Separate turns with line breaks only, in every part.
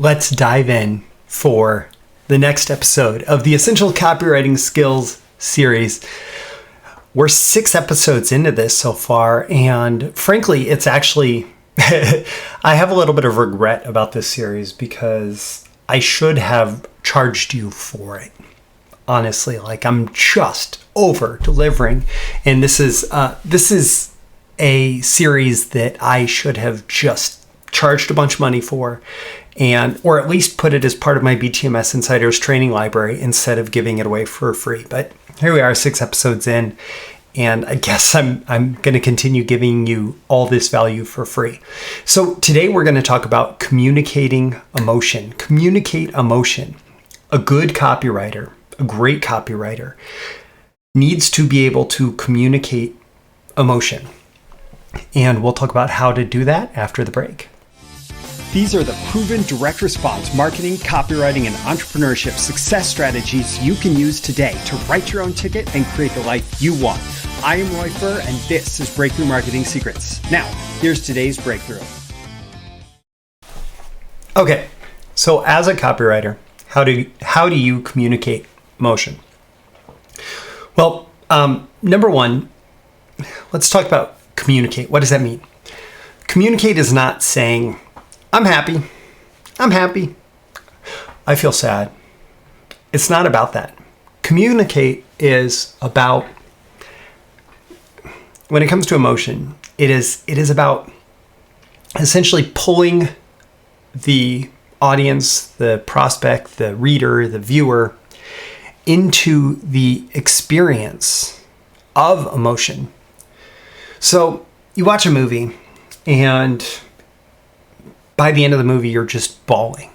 let's dive in for the next episode of the Essential Copywriting Skills series. We're 6 episodes into this so far, and frankly, it's actually, I have a little bit of regret about this series because I should have charged you for it. Honestly, like I'm just over delivering, and this is a series that I should have just charged a bunch of money for, or at least put it as part of my BTMS Insiders training library instead of giving it away for free. But here we are, 6 episodes in, and I guess I'm going to continue giving you all this value for free. So today we're going to talk about communicating emotion. Communicate emotion. A good copywriter, a great copywriter, needs to be able to communicate emotion. And we'll talk about how to do that after the break. These are the proven direct response marketing, copywriting, and entrepreneurship success strategies you can use today to write your own ticket and create the life you want. I am Roy Furr, and this is Breakthrough Marketing Secrets. Now, here's today's breakthrough. Okay, so as a copywriter, how do you communicate emotion? Well, number one, let's talk about communicate. What does that mean? Communicate is not saying, I'm happy, I feel sad. It's not about that. Communicate is about, when it comes to emotion, it is about essentially pulling the audience, the prospect, the reader, the viewer into the experience of emotion. So you watch a movie, and by the end of the movie, you're just bawling.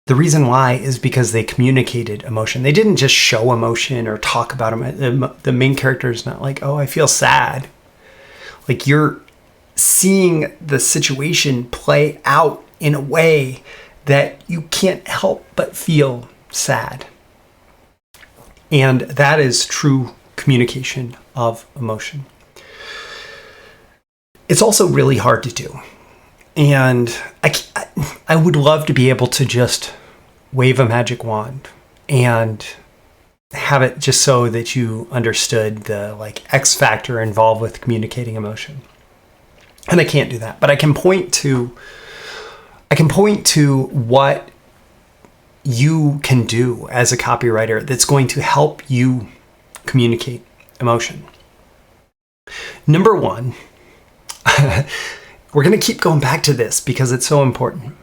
The reason why is because they communicated emotion. They didn't just show emotion or talk about them. The main character is not like, oh, I feel sad. Like, you're seeing the situation play out in a way that you can't help but feel sad. And that is true communication of emotion. It's also really hard to do. And I would love to be able to just wave a magic wand and have it just so that you understood the X factor involved with communicating emotion. And I can't do that, but I can point to what you can do as a copywriter that's going to help you communicate emotion. Number one, we're going to keep going back to this because it's so important.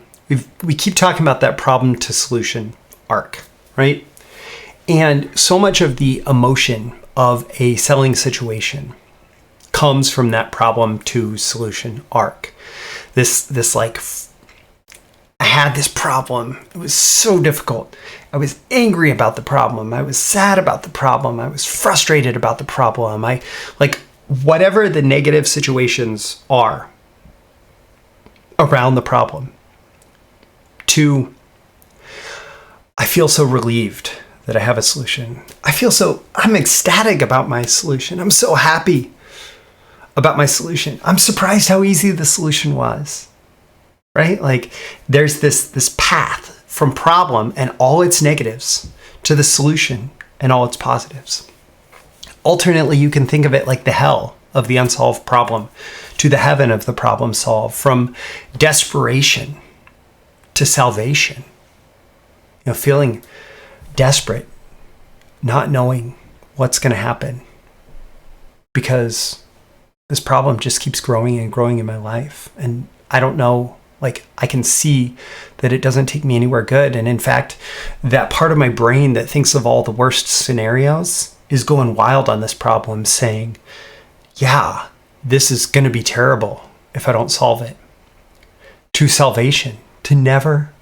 We keep talking about that problem to solution arc, right? And so much of the emotion of a selling situation comes from that problem to solution arc. I had this problem. It was so difficult. I was angry about the problem. I was sad about the problem. I was frustrated about the problem. Whatever the negative situations are around the problem, I feel so relieved that I have a solution. I'm ecstatic about my solution. I'm so happy about my solution. I'm surprised how easy the solution was, right? There's this path from problem and all its negatives to the solution and all its positives. Alternately, you can think of it like the hell of the unsolved problem to the heaven of the problem solved, from desperation to salvation. Feeling desperate, not knowing what's going to happen because this problem just keeps growing and growing in my life. And I don't know, I can see that it doesn't take me anywhere good. And in fact, that part of my brain that thinks of all the worst scenarios is going wild on this problem, saying, yeah, this is going to be terrible if I don't solve it. To salvation, to never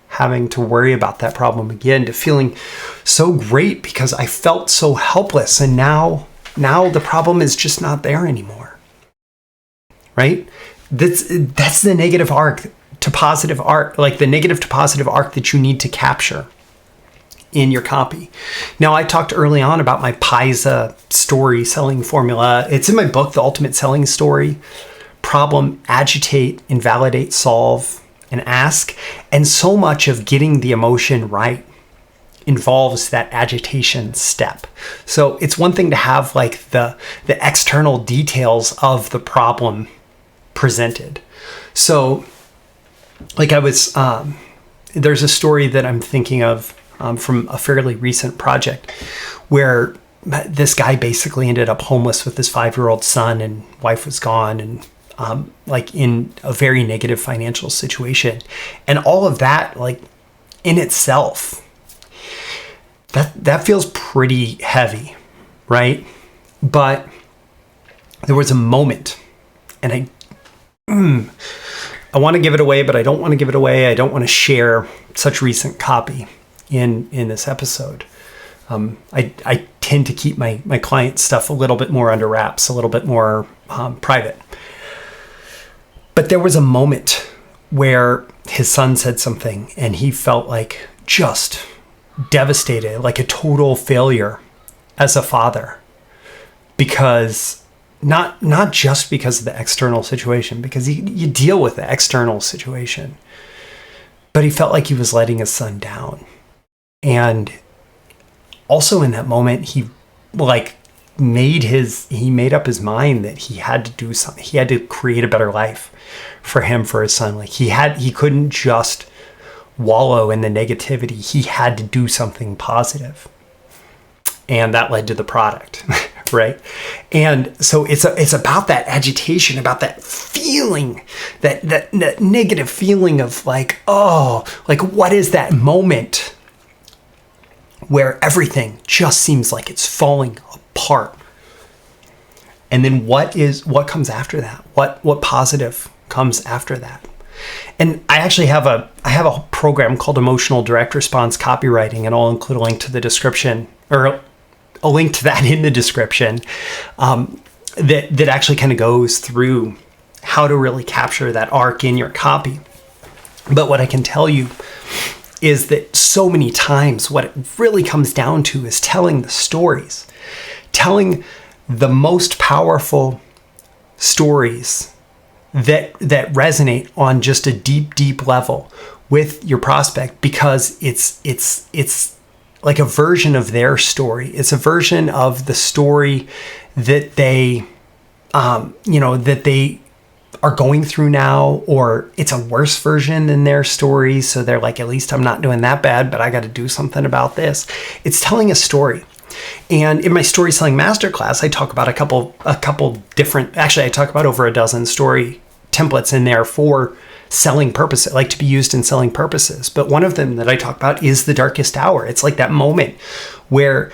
having to worry about that problem again, to feeling so great because I felt so helpless, and now the problem is just not there anymore. Right? That's the negative arc to positive arc, the negative to positive arc that you need to capture in your copy. Now, I talked early on about my PISA story selling formula. It's in my book, The Ultimate Selling Story. Problem, agitate, invalidate, solve. and ask. And so much of getting the emotion right involves that agitation step. So it's one thing to have like the external details of the problem presented. So like there's a story that I'm thinking of from a fairly recent project where this guy basically ended up homeless with his 5-year-old son, and wife was gone, and like in a very negative financial situation. And all of that, like in itself, that feels pretty heavy, right? But there was a moment, and I want to give it away, but I don't want to give it away. I don't want to share such recent copy in this episode. I tend to keep my client stuff a little bit more under wraps, a little bit more private. But there was a moment where his son said something and he felt like just devastated, like a total failure as a father, because not just because of the external situation, because you deal with the external situation, but he felt like he was letting his son down. And also in that moment, he made up his mind that he had to do something. He had to create a better life for him, for his son. Like he couldn't just wallow in the negativity. He had to do something positive. And that led to the product, right? And so it's about that agitation, about that feeling, that negative feeling of like, oh, like what is that moment where everything just seems like it's falling apart? And then what comes after that? What positive comes after that? And I actually have a program called Emotional Direct Response Copywriting, and I'll include a link to the description, or a link to that in the description, that actually kind of goes through how to really capture that arc in your copy. But what I can tell you is that so many times what it really comes down to is telling the stories, telling the most powerful stories that resonate on just a deep level with your prospect, because it's like a version of their story. It's a version of the story that they that they are going through now, or it's a worse version than their story. So they're like, at least I'm not doing that bad, but I got to do something about this. It's telling a story. And in my story selling masterclass, I talk about a couple different, actually I talk about over a dozen story templates in there for selling purposes, like to be used in selling purposes. But one of them that I talk about is the darkest hour. It's like that moment where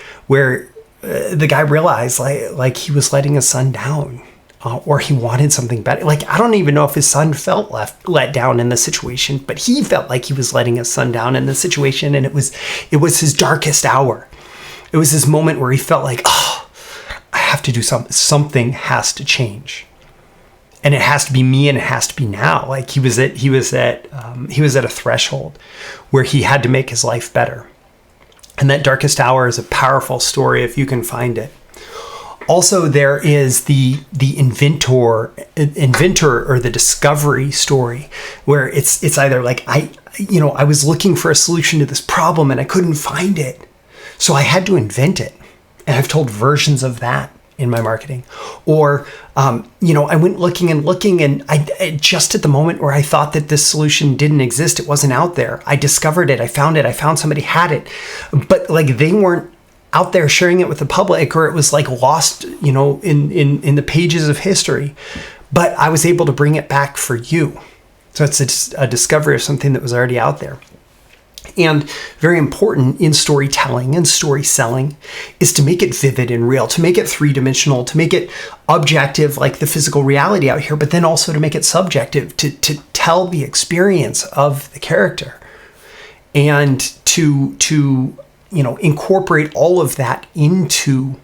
the guy realized like he was letting his son down, or he wanted something better. Like, I don't even know if his son felt let down in the situation, but he felt like he was letting his son down in the situation. And it was his darkest hour. It was his moment where he felt like, oh, I have to do something. Something has to change. And it has to be me, and it has to be now. Like he was at a threshold where he had to make his life better. And that darkest hour is a powerful story if you can find it. Also, there is the inventor or the discovery story, where it's either like I was looking for a solution to this problem and I couldn't find it, so I had to invent it. And I've told versions of that in my marketing. Or I went looking, and I just at the moment where I thought that this solution didn't exist, it wasn't out there, I discovered it, I found somebody had it, but like they weren't out there sharing it with the public, or it was like lost, in the pages of history, but I was able to bring it back for you. So it's a discovery of something that was already out there. And very important in storytelling and story selling is to make it vivid and real, to make it three-dimensional, to make it objective, like the physical reality out here, but then also to make it subjective, to tell the experience of the character, and to incorporate all of that into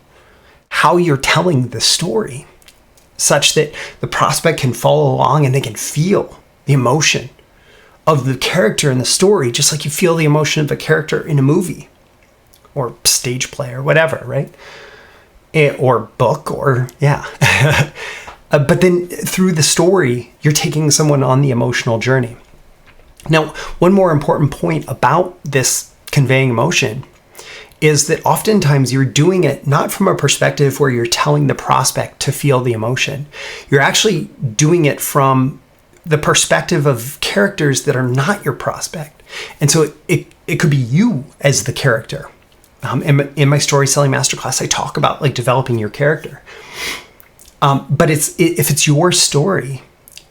how you're telling the story, such that the prospect can follow along and they can feel the emotion of the character in the story, just like you feel the emotion of a character in a movie or stage play or whatever, right? Or book, or but then through the story, you're taking someone on the emotional journey. Now, one more important point about this conveying emotion is that oftentimes you're doing it not from a perspective where you're telling the prospect to feel the emotion. You're actually doing it from the perspective of characters that are not your prospect. And so it could be you as the character. In my story selling masterclass, I talk about like developing your character. But if it's your story,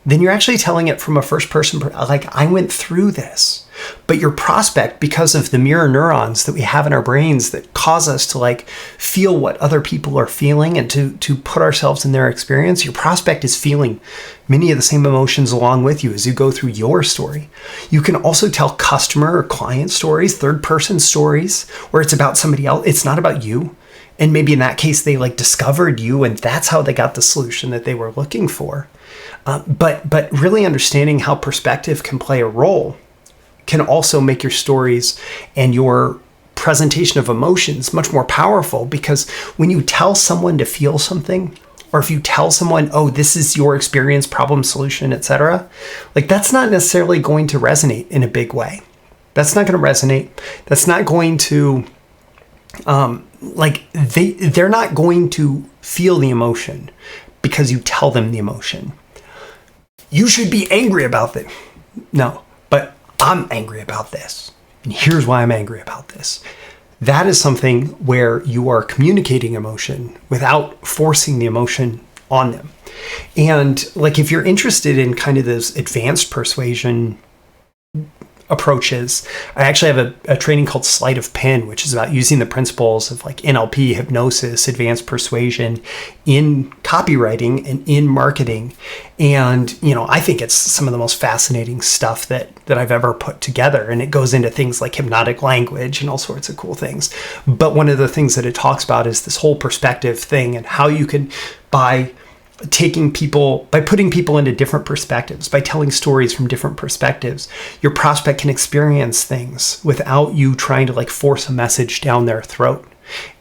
then you're actually telling it from a first person, like I went through this. But your prospect, because of the mirror neurons that we have in our brains that cause us to like feel what other people are feeling and to put ourselves in their experience, your prospect is feeling many of the same emotions along with you as you go through your story. You can also tell customer or client stories, third person stories, where it's about somebody else. It's not about you. And maybe in that case, they like discovered you and that's how they got the solution that they were looking for. But really understanding how perspective can play a role can also make your stories and your presentation of emotions much more powerful, because when you tell someone to feel something, or if you tell someone, oh, this is your experience, problem, solution, etc., like that's not necessarily going to resonate in a big way. That's not going to resonate. That's not going to, they're not going to feel the emotion because you tell them the emotion. You should be angry about it. No, but I'm angry about this. And here's why I'm angry about this. That is something where you are communicating emotion without forcing the emotion on them. And like if you're interested in kind of those advanced persuasion approaches, I actually have a training called Sleight of Pen, which is about using the principles of like NLP, hypnosis, advanced persuasion in copywriting and in marketing. And, I think it's some of the most fascinating stuff that I've ever put together. And it goes into things like hypnotic language and all sorts of cool things. But one of the things that it talks about is this whole perspective thing and how you can, by putting people into different perspectives, by telling stories from different perspectives, your prospect can experience things without you trying to like force a message down their throat.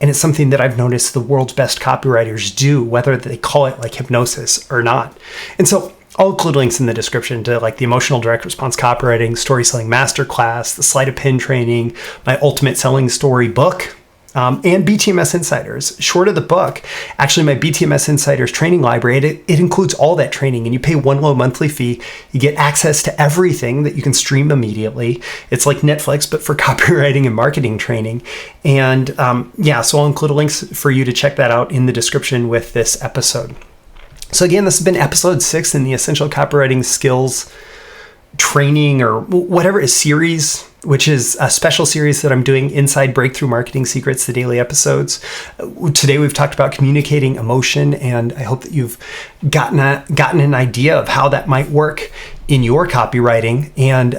And it's something that I've noticed the world's best copywriters do, whether they call it like hypnosis or not. And so I'll include links in the description to like the emotional direct response copywriting, story selling masterclass, the Sleight of Pen training, my ultimate selling story book, and BTMS Insiders. Short of the book, actually my BTMS Insiders training library, it includes all that training, and you pay one low monthly fee. You get access to everything that you can stream immediately. It's like Netflix, but for copywriting and marketing training. And so I'll include links for you to check that out in the description with this episode. So again, this has been episode 6 in the Essential Copywriting Skills training or whatever is series, which is a special series that I'm doing inside Breakthrough Marketing Secrets, the daily episodes. Today we've talked about communicating emotion, and I hope that you've gotten an idea of how that might work in your copywriting. And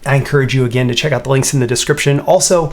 I encourage you again to check out the links in the description. Also,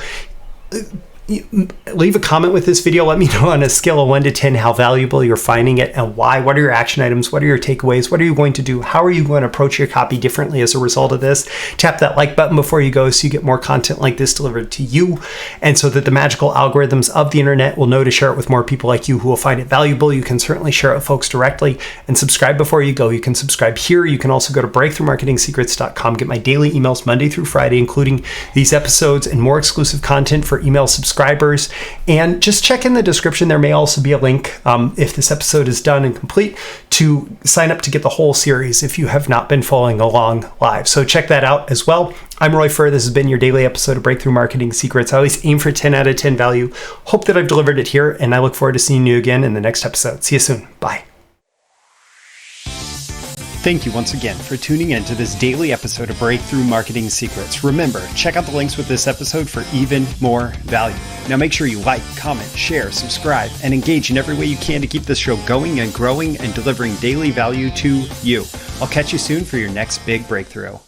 leave a comment with this video. Let me know on a scale of 1 to 10 how valuable you're finding it and why. What are your action items? What are your takeaways? What are you going to do? How are you going to approach your copy differently as a result of this? Tap that like button before you go so you get more content like this delivered to you, and so that the magical algorithms of the internet will know to share it with more people like you who will find it valuable. You can certainly share it with folks directly, and subscribe before you go. You can subscribe here. You can also go to breakthroughmarketingsecrets.com, get my daily emails Monday through Friday, including these episodes and more exclusive content for email subscribers. And just check in the description. There may also be a link, if this episode is done and complete, to sign up to get the whole series if you have not been following along live. So check that out as well. I'm Roy Furr. This has been your daily episode of Breakthrough Marketing Secrets. I always aim for 10 out of 10 value. Hope that I've delivered it here, and I look forward to seeing you again in the next episode. See you soon. Bye. Thank you once again for tuning in to this daily episode of Breakthrough Marketing Secrets. Remember, check out the links with this episode for even more value. Now make sure you like, comment, share, subscribe, and engage in every way you can to keep this show going and growing and delivering daily value to you. I'll catch you soon for your next big breakthrough.